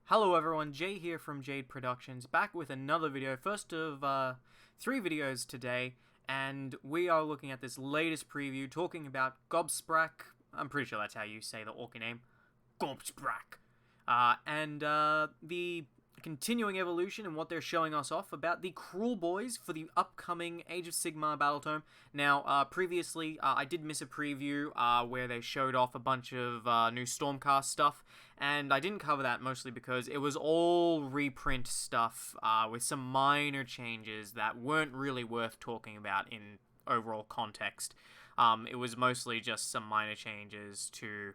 Hello everyone, Jay here from Jade Productions, back with another video, first of 3 videos today, and we are looking at this latest preview, talking about Gobsprack. I'm pretty sure that's how you say the orky name, Gobsprack, and the continuing evolution and what they're showing us off about the Krule Boys for the upcoming Age of Sigmar Battletome. Now, previously, I did miss a preview where they showed off a bunch of new Stormcast stuff, and I didn't cover that mostly because it was all reprint stuff with some minor changes that weren't really worth talking about in overall context. It was mostly just some minor changes to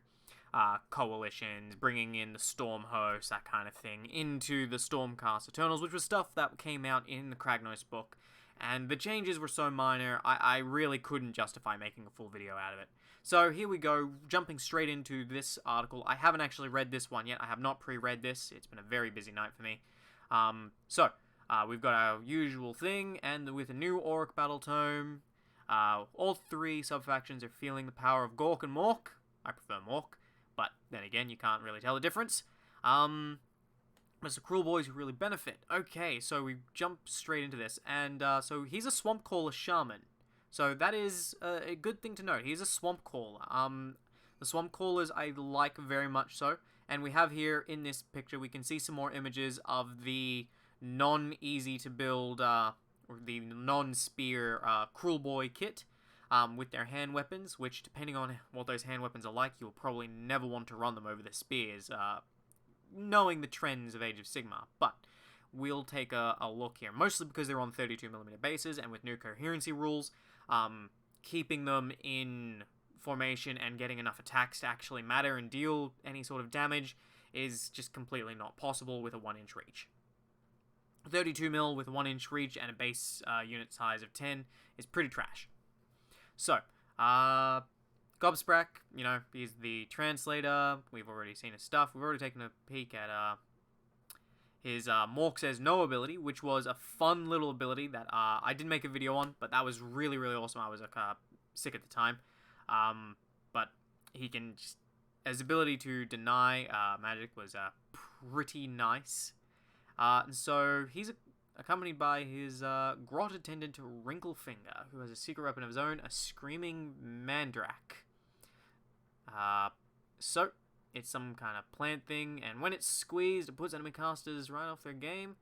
coalitions, bringing in the Storm host, that kind of thing, into the Stormcast Eternals, which was stuff that came out in the Kragnos book, and the changes were so minor, I really couldn't justify making a full video out of it. So here we go, jumping straight into this article. I haven't actually read this one yet, I have not pre-read this, it's been a very busy night for me. We've got our usual thing, and with a new Auric Battletome, all 3 sub-factions are feeling the power of Gork and Mork. I prefer Mork, but then again, you can't really tell the difference. But it's the Krule Boys who really benefit. Okay, so we jump straight into this, and so he's a Swamp Caller Shaman. So that is a good thing to note. He's a Swamp Caller. The Swamp Callers I like very much so, and we have here in this picture, we can see some more images of the non-easy to build, or the non-spear Krule Boy kit. With their hand weapons, which, depending on what those hand weapons are like, you'll probably never want to run them over the spears, knowing the trends of Age of Sigmar. But we'll take a look here, mostly because they're on 32mm bases, and with new coherency rules, keeping them in formation and getting enough attacks to actually matter and deal any sort of damage is just completely not possible with a 1-inch reach. 32mm with a 1-inch reach and a base unit size of 10 is pretty trash. So, Gobsprack, you know, he's the translator. We've already seen his stuff. We've already taken a peek at his Mork Says No ability, which was a fun little ability that I didn't make a video on, but that was really, really awesome. I was sick at the time. But he can just... his ability to deny magic was pretty nice. And so, he's accompanied by his grot attendant Wrinklefinger, who has a secret weapon of his own, a screaming Mandrak. So, it's some kind of plant thing, and when it's squeezed, it puts enemy casters right off their game.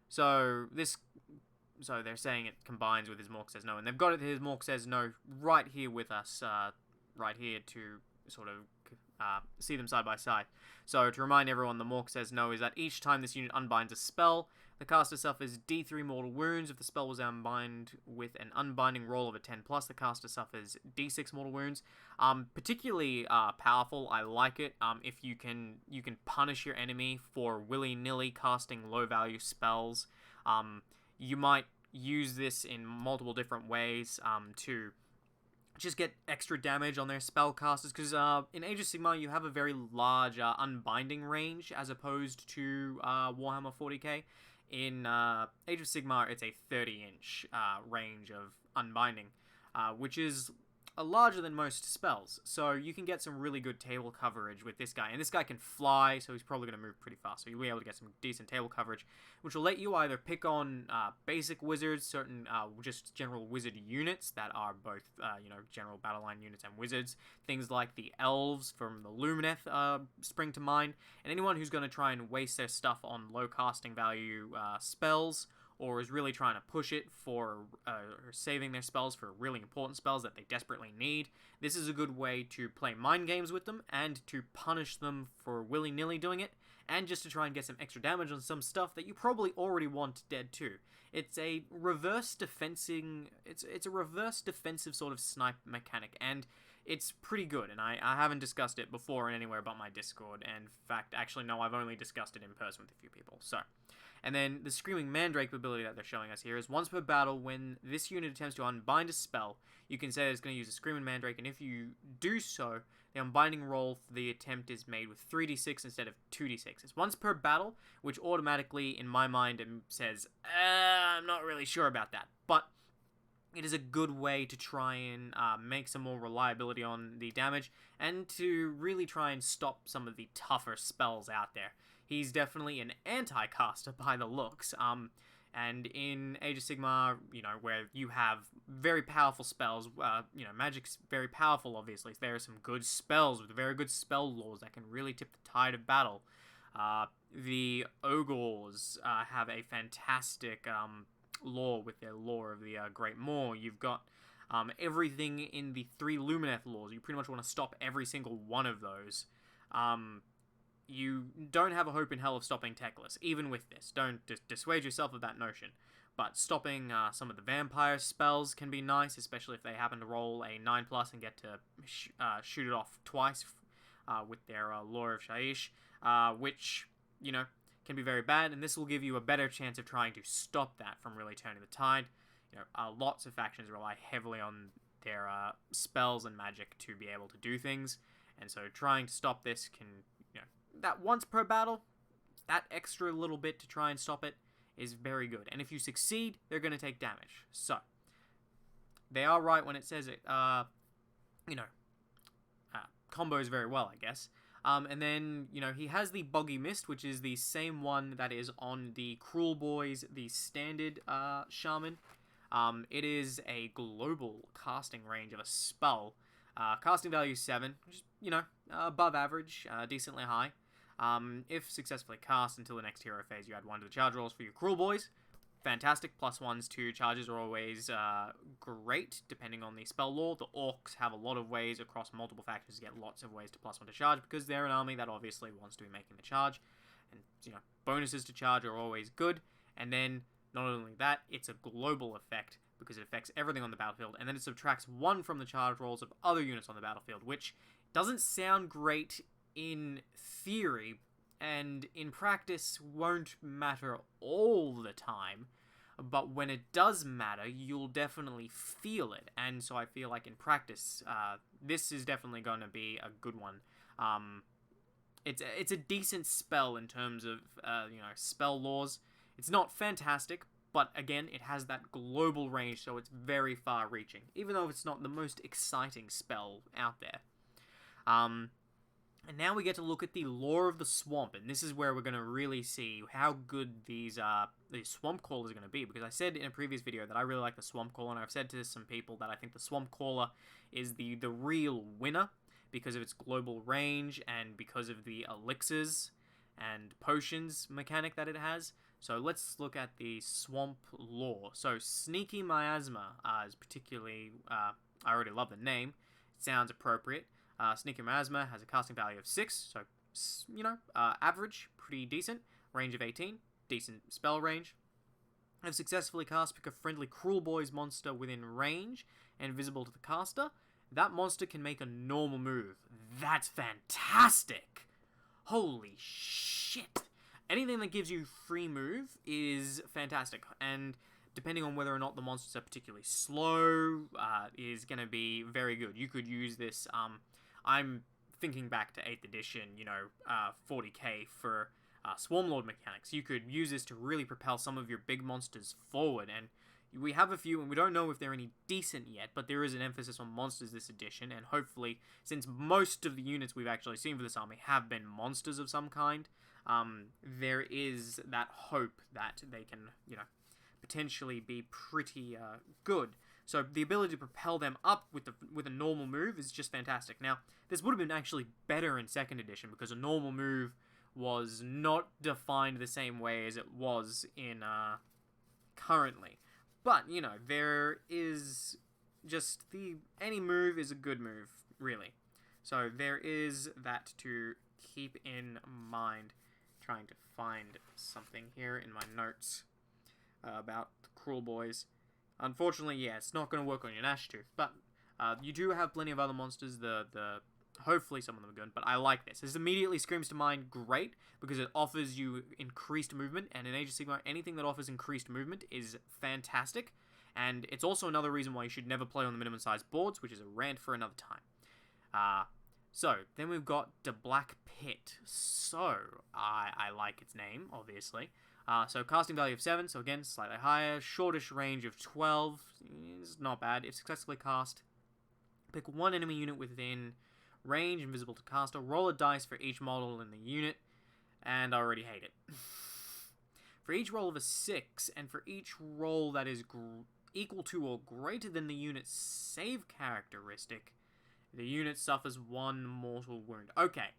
So, they're saying it combines with his Mork Says No, and they've got his Mork Says No right here with us, right here to sort of see them side by side. So to remind everyone, the Mork Says No is that each time this unit unbinds a spell, the caster suffers D3 mortal wounds. If the spell was unbind with an unbinding roll of a 10+, the caster suffers D6 mortal wounds. Particularly powerful. I like it. If you can punish your enemy for willy-nilly casting low-value spells. You might use this in multiple different ways to just get extra damage on their spellcasters, because in Age of Sigmar you have a very large unbinding range as opposed to Warhammer 40k. In Age of Sigmar it's a 30-inch range of unbinding, which is larger than most spells, so you can get some really good table coverage with this guy, and this guy can fly, so he's probably going to move pretty fast, so you'll be able to get some decent table coverage, which will let you either pick on basic wizards, certain just general wizard units that are both, general battle line units and wizards, things like the elves from the Lumineth spring to mind, and anyone who's going to try and waste their stuff on low casting value spells, or is really trying to push it for saving their spells for really important spells that they desperately need. This is a good way to play mind games with them, and to punish them for willy-nilly doing it, and just to try and get some extra damage on some stuff that you probably already want dead too. It's a reverse defensing... It's a reverse defensive sort of snipe mechanic, and it's pretty good, and I haven't discussed it before in anywhere but my Discord, and in fact, actually no, I've only discussed it in person with a few people, so... And then the Screaming Mandrake ability that they're showing us here is once per battle, when this unit attempts to unbind a spell, you can say it's going to use a Screaming Mandrake, and if you do so, the unbinding roll for the attempt is made with 3d6 instead of 2d6. It's once per battle, which automatically, in my mind, says, I'm not really sure about that. But it is a good way to try and make some more reliability on the damage, and to really try and stop some of the tougher spells out there. He's definitely an anti-caster by the looks, and in Age of Sigmar, where you have very powerful spells, magic's very powerful, obviously. There are some good spells with very good spell laws that can really tip the tide of battle. The Ogres have a fantastic lore with their lore of the Great Maw. You've got everything in the 3 Lumineth laws. You pretty much want to stop every single one of those. You don't have a hope in hell of stopping Teclis, even with this. Don't dissuade yourself of that notion. But stopping some of the vampire spells can be nice, especially if they happen to roll a 9+ and get to shoot it off twice with their Lore of Shaiish, which, can be very bad, and this will give you a better chance of trying to stop that from really turning the tide. Lots of factions rely heavily on their spells and magic to be able to do things, and so trying to stop this can, that once per battle, that extra little bit to try and stop it is very good. And if you succeed, they're going to take damage. So, they are right when it says it, combos very well, I guess. And then, he has the Buggy Mist, which is the same one that is on the Krule Boys, the standard shaman. It is a global casting range of a spell. Casting value 7, which is, above average, decently high. If successfully cast until the next hero phase, you add 1 to the charge rolls for your Krule Boys. Fantastic. +1s to charges are always great, depending on the spell lore. The Orcs have a lot of ways across multiple factions to get lots of ways to +1 to charge, because they're an army that obviously wants to be making the charge. And, bonuses to charge are always good. And then, not only that, it's a global effect, because it affects everything on the battlefield, and then it subtracts 1 from the charge rolls of other units on the battlefield, which doesn't sound great in theory, and in practice won't matter all the time, but when it does matter, you'll definitely feel it, and so I feel like in practice, this is definitely going to be a good one. It's a decent spell in terms of, spell laws. It's not fantastic, but again, it has that global range, so it's very far-reaching, even though it's not the most exciting spell out there. And now we get to look at the Lore of the Swamp, and this is where we're going to really see how good these Swamp Callers are going to be, because I said in a previous video that I really like the Swamp Caller, and I've said to some people that I think the Swamp Caller is the real winner, because of its global range, and because of the elixirs and potions mechanic that it has. So let's look at the Swamp Lore. So Sneaky Miasma is particularly, I already love the name, it sounds appropriate. Sneaky Miasma has a casting value of 6, so, average, pretty decent. Range of 18, decent spell range. If successfully cast, pick a friendly Krule Boys monster within range and visible to the caster. That monster can make a normal move. That's fantastic! Holy shit! Anything that gives you free move is fantastic, and depending on whether or not the monsters are particularly slow, is going to be very good. You could use this, I'm thinking back to 8th edition, 40k for Swarmlord mechanics. You could use this to really propel some of your big monsters forward, and we have a few, and we don't know if they're any decent yet, but there is an emphasis on monsters this edition, and hopefully, since most of the units we've actually seen for this army have been monsters of some kind, there is that hope that they can, potentially be pretty good. So the ability to propel them up with a normal move is just fantastic. Now, this would have been actually better in 2nd edition, because a normal move was not defined the same way as it was in currently. But, there is just any move is a good move, really. So there is that to keep in mind. Trying to find something here in my notes about the Krule Boys. Unfortunately, yeah, it's not going to work on your Gnashtooth, but you do have plenty of other monsters. Hopefully some of them are good, but I like this. This immediately screams to mind great, because it offers you increased movement, and in Age of Sigmar, anything that offers increased movement is fantastic, and it's also another reason why you should never play on the minimum size boards, which is a rant for another time. So, then we've got the Black Pit. So, I like its name, obviously. So casting value of 7, so again, slightly higher. Shortish range of 12 is not bad. If successfully cast, pick one enemy unit within range, invisible to caster. Roll a dice for each model in the unit, and I already hate it. For each roll of a 6, and for each roll that is equal to or greater than the unit's save characteristic, the unit suffers 1 mortal wound. Okay,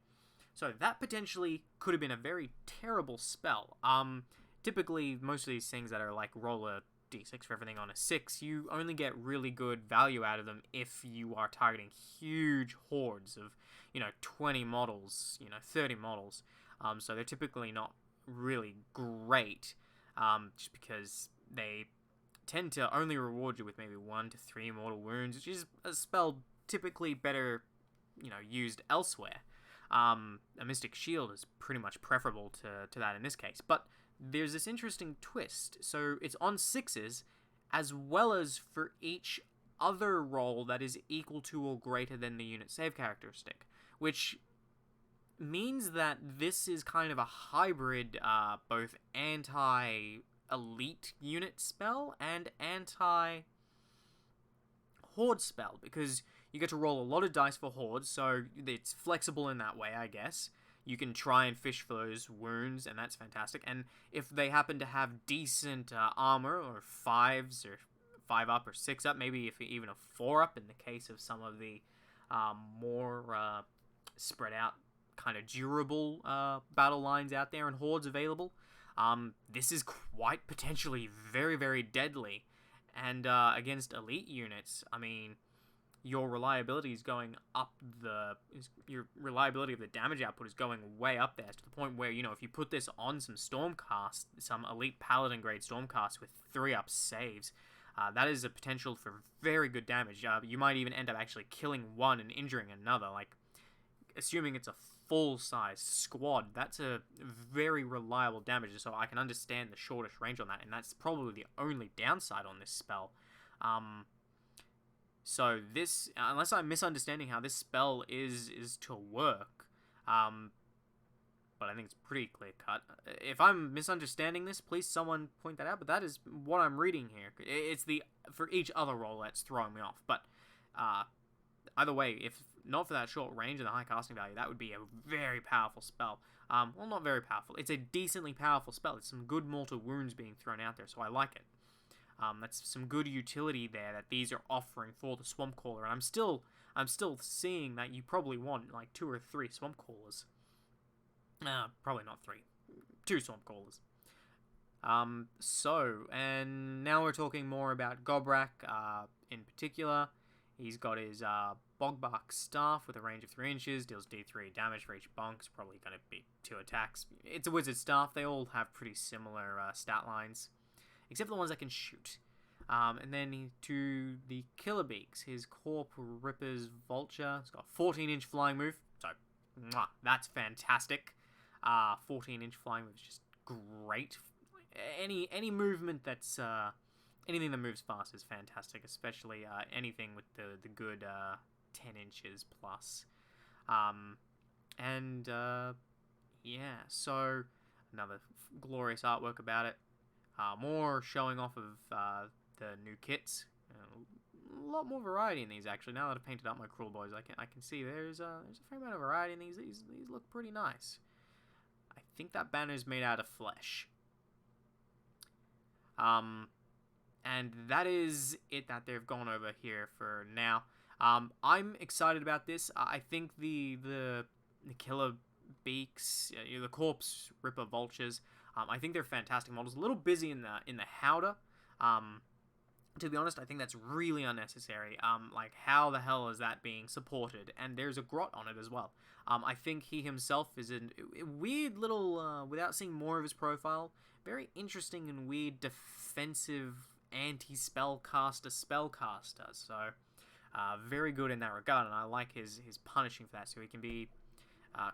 so that potentially could have been a very terrible spell. Typically, most of these things that are like roll a d6 for everything on a 6, you only get really good value out of them if you are targeting huge hordes of, 20 models, 30 models. So they're typically not really great, just because they tend to only reward you with maybe 1 to 3 mortal wounds, which is a spell typically better, used elsewhere. A Mystic Shield is pretty much preferable to that in this case, but there's this interesting twist. So it's on 6s, as well as for each other roll that is equal to or greater than the unit save characteristic, which means that this is kind of a hybrid, both anti-elite unit spell and anti-horde spell, because you get to roll a lot of dice for hordes, so it's flexible in that way, I guess. You can try and fish for those wounds, and that's fantastic. And if they happen to have decent armor, or 5s, or 5 up, or 6 up, maybe if even a 4 up in the case of some of the more spread out, kind of durable battle lines out there and hordes available, this is quite potentially very, very deadly. And against elite units, I mean, your reliability is going up your reliability of the damage output is going way up there, to the point where, if you put this on some Stormcast, some elite Paladin grade Stormcast with 3-up saves, that is a potential for very good damage. You might even end up actually killing one and injuring another, like, assuming it's a full-size squad. That's a very reliable damage, so I can understand the shortest range on that, and that's probably the only downside on this spell. So this, unless I'm misunderstanding how this spell is to work, but I think it's pretty clear-cut. If I'm misunderstanding this, please someone point that out, but that is what I'm reading here. It's for each other roll that's throwing me off, but either way, if not for that short range and the high casting value, that would be a very powerful spell. Well, not very powerful. It's a decently powerful spell. It's some good mortal wounds being thrown out there, so I like it. That's some good utility there that these are offering for the Swamp Caller, and I'm still seeing that you probably want like 2 or 3 Swamp Callers. Probably not 3, 2 Swamp Callers. And now we're talking more about Gobrak, in particular. He's got his Bogbark Staff with a range of 3 inches, deals D3 damage for each bonk. It's probably going to be 2 attacks. It's a wizard staff. They all have pretty similar stat lines, except for the ones that can shoot. And then to the Killer Beaks, his Corp Ripper's Vulture. It's got a 14-inch flying move, so that's fantastic. 14-inch flying move is just great. Any movement that's anything that moves fast is fantastic, especially anything with the good 10 inches plus. Yeah, so another glorious artwork about it. More showing off of the new kits. A lot more variety in these, actually. Now that I've painted up my Krule Boys, I can see there's a fair amount of variety in these. These look pretty nice. I think that banner is made out of flesh. And that is it that they've gone over here for now. I'm excited about this. I think the Killer Beaks, the Corpse Ripper Vultures, I think they're fantastic models. A little busy in the Howder. To be honest, I think that's really unnecessary. Like, how the hell is that being supported? And there's a grot on it as well. I think he himself is a weird little, without seeing more of his profile, very interesting and weird defensive anti-spellcaster spellcaster. So, very good in that regard, and I like his punishing for that. So he can be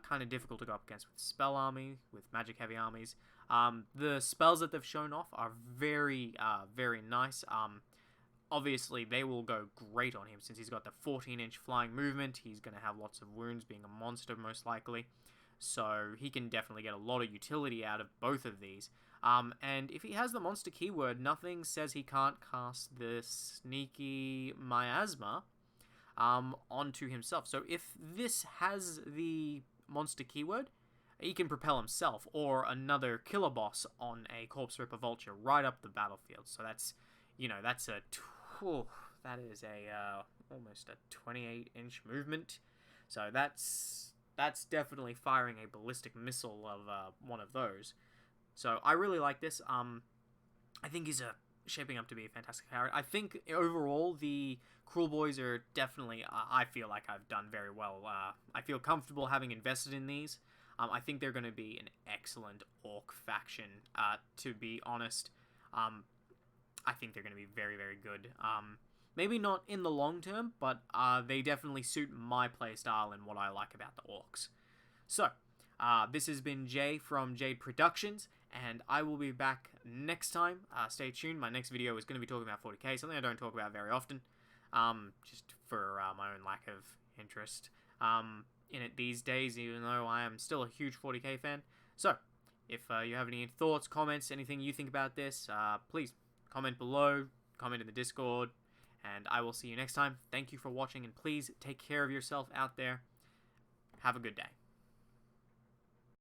kind of difficult to go up against with spell army, with magic heavy armies. The spells that they've shown off are very, very nice. Obviously, they will go great on him since he's got the 14-inch flying movement. He's going to have lots of wounds, being a monster most likely. So he can definitely get a lot of utility out of both of these. And if he has the monster keyword, nothing says he can't cast the sneaky miasma onto himself. So if this has the monster keyword, he can propel himself or another killer boss on a Corpse Ripper Vulture right up the battlefield. So that's, that's that is a almost a 28-inch movement. So that's definitely firing a ballistic missile of one of those. So I really like this. I think he's shaping up to be a fantastic character. I think overall the Krule Boys are definitely, I feel like I've done very well. I feel comfortable having invested in these. I think they're going to be an excellent Orc faction, to be honest. I think they're going to be very, very good. Maybe not in the long term, but they definitely suit my playstyle and what I like about the Orcs. So, this has been Jay from Jade Productions, and I will be back next time. Stay tuned. My next video is going to be talking about 40k, something I don't talk about very often, just for my own lack of interest in it these days, even though I am still a huge 40k fan. So, if you have any thoughts, comments, anything you think about this, please comment below, comment in the Discord, and I will see you next time. Thank you for watching, and please take care of yourself out there. Have a good day.